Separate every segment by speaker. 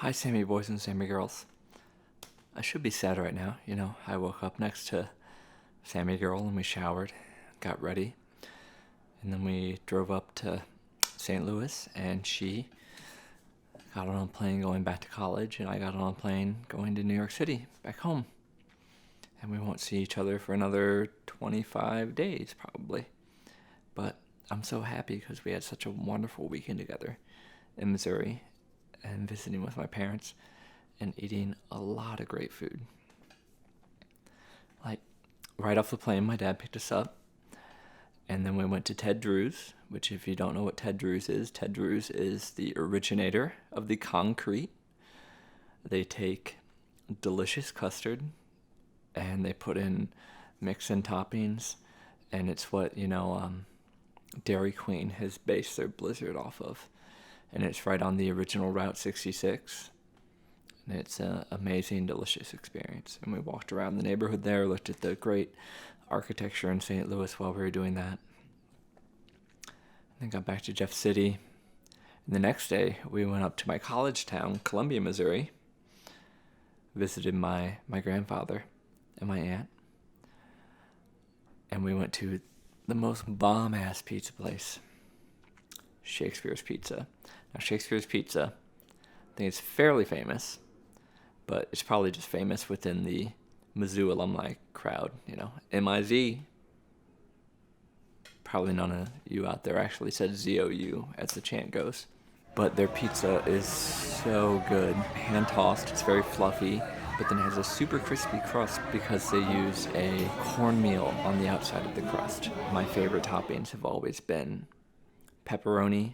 Speaker 1: Hi, Sammy boys and Sammy girls. I should be sad right now. I woke up next to Sammy girl and we showered, got ready, and then we drove up to St. Louis, and she got on a plane going back to college, and I got on a plane going to New York City, back home. And we won't see each other for another 25 days, probably. But I'm so happy because we had such a wonderful weekend together in Missouri and visiting with my parents and eating a lot of great food. Like, right off the plane, my dad picked us up, and then we went to Ted Drew's, which, if you don't know what Ted Drew's is the originator of the concrete. They take delicious custard and they put in mix-in toppings, and it's what, Dairy Queen has based their Blizzard off of. And it's right on the original Route 66. And it's an amazing, delicious experience. And we walked around the neighborhood there, looked at the great architecture in St. Louis while we were doing that. And then got back to Jeff City. And the next day, we went up to my college town, Columbia, Missouri, visited my grandfather and my aunt. And we went to the most bomb-ass pizza place, Shakespeare's Pizza. Now, Shakespeare's Pizza, I think it's fairly famous, but it's probably just famous within the Mizzou alumni crowd, MIZ. Probably none of you out there actually said ZOU, as the chant goes. But their pizza is so good. Hand-tossed, it's very fluffy, but then it has a super crispy crust because they use a cornmeal on the outside of the crust. My favorite toppings have always been pepperoni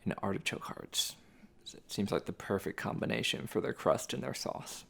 Speaker 1: and artichoke hearts. It seems like the perfect combination for their crust and their sauce.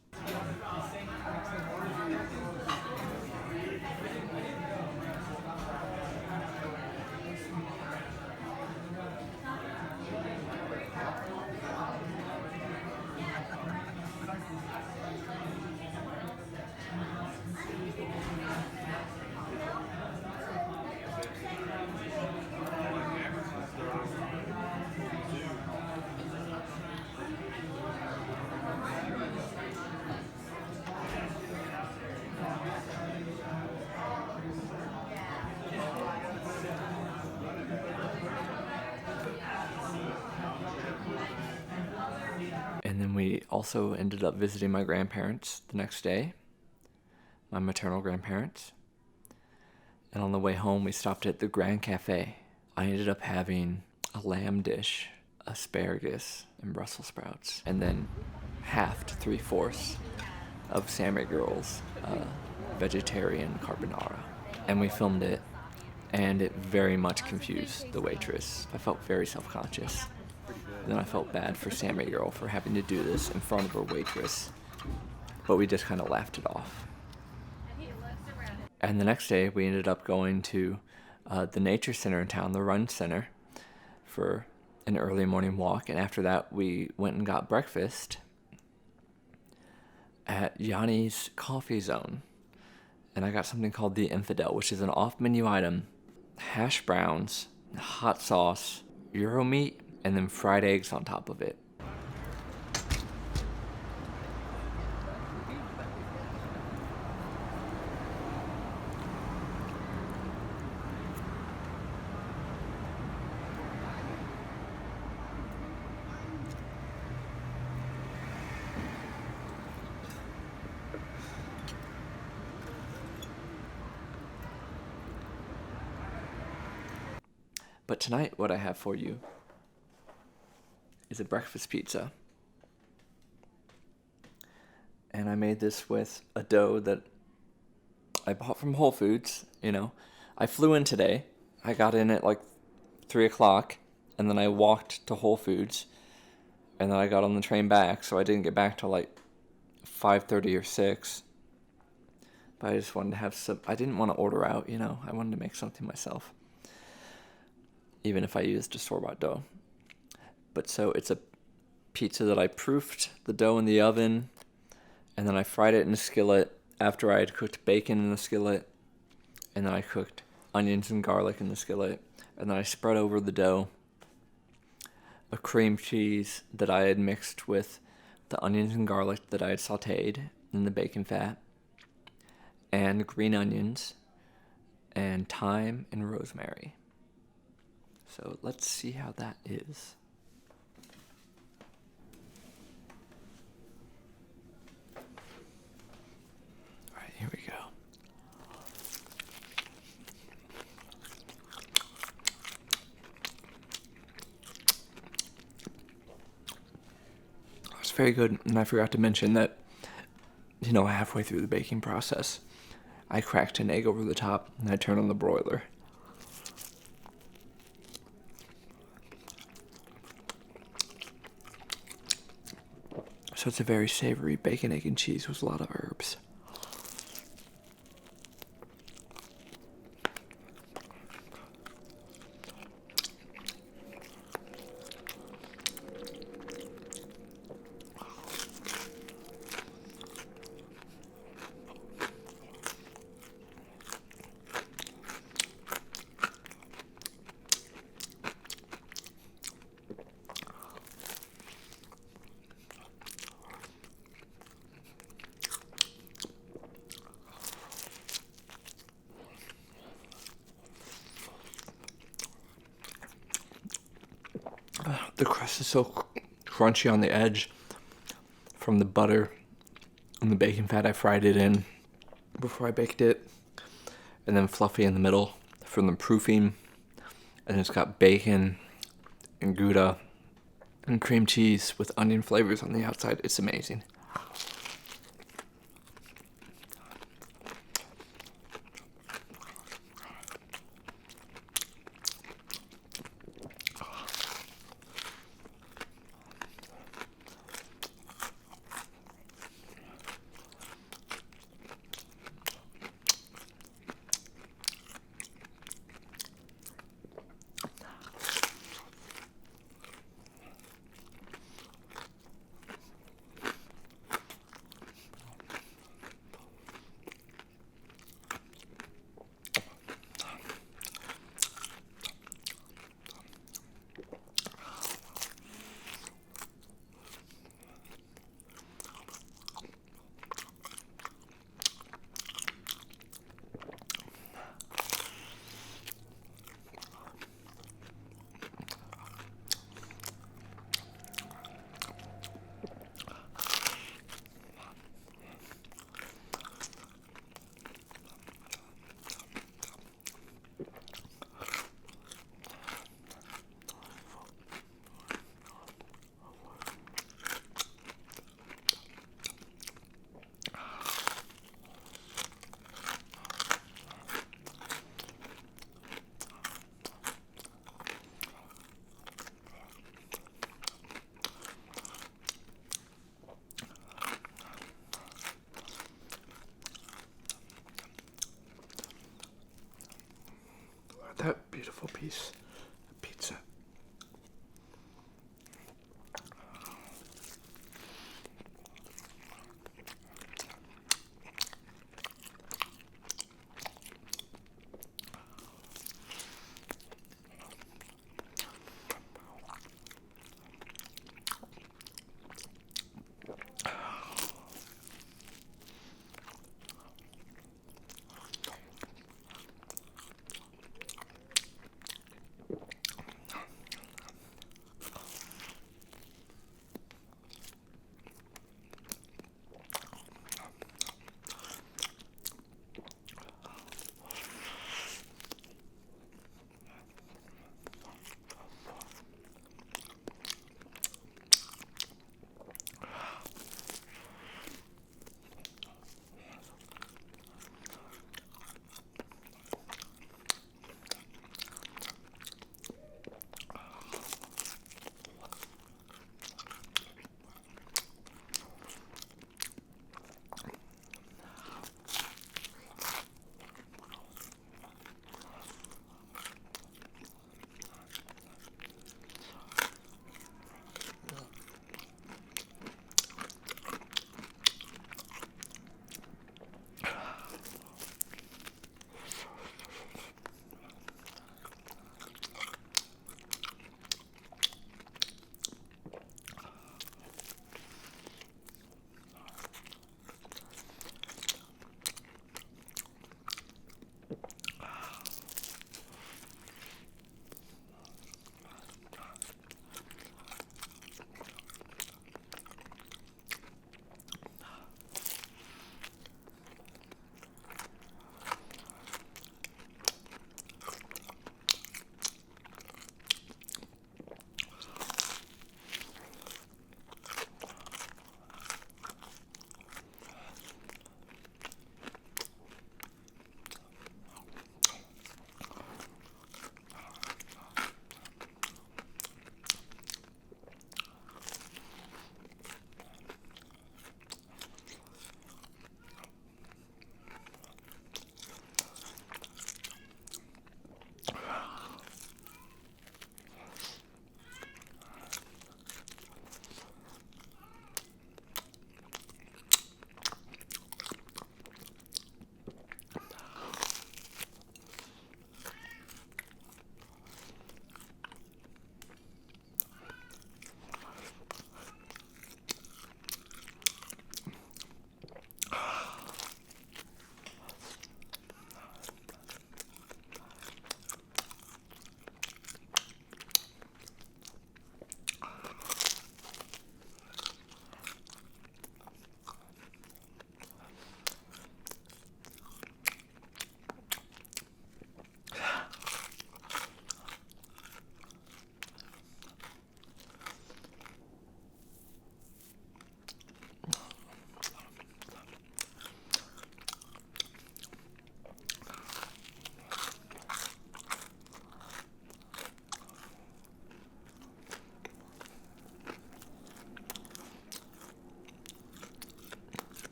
Speaker 1: And then we also ended up visiting my grandparents the next day, my maternal grandparents. And on the way home, we stopped at the Grand Cafe. I ended up having a lamb dish, asparagus, and Brussels sprouts, and then half to 3/4 of Sammiegirl's vegetarian carbonara. And we filmed it, and it very much confused the waitress. I felt very self-conscious. Then I felt bad for Sammiegirl for having to do this in front of her waitress, but we just kind of laughed it off. And the next day, we ended up going to the nature center in town, the Run Center, for an early morning walk. And after that, we went and got breakfast at Yanni's Coffee Zone. And I got something called the INFIDEL, which is an off-menu item: hash browns, hot sauce, Euro meat, and then fried eggs on top of it. But tonight, what I have for you is a breakfast pizza. And I made this with a dough that I bought from Whole Foods. I flew in today. I got in at like 3 o'clock, and then I walked to Whole Foods, and then I got on the train back, so I didn't get back till like 5:30 or 6. But I just wanted to have some. I didn't want to order out, I wanted to make something myself, even if I used a store-bought dough. But so it's a pizza that I proofed the dough in the oven, and then I fried it in a skillet after I had cooked bacon in the skillet, and then I cooked onions and garlic in the skillet, and then I spread over the dough a cream cheese that I had mixed with the onions and garlic that I had sauteed in the bacon fat, and green onions, and thyme and rosemary. So let's see how that is. All right, here we go. It's very good, and I forgot to mention that, halfway through the baking process, I cracked an egg over the top, and I turned on the broiler. So it's a very savory bacon, egg, and cheese with a lot of herbs. The crust is so crunchy on the edge from the butter and the bacon fat I fried it in before I baked it, and then fluffy in the middle from the proofing, and it's got bacon and Gouda and cream cheese with onion flavors on the outside. It's amazing. That beautiful piece of pizza.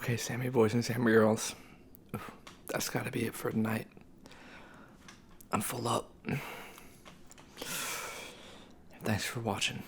Speaker 1: Okay, Sammy boys and Sammy girls. That's gotta be it for tonight. I'm full up. Thanks for watching.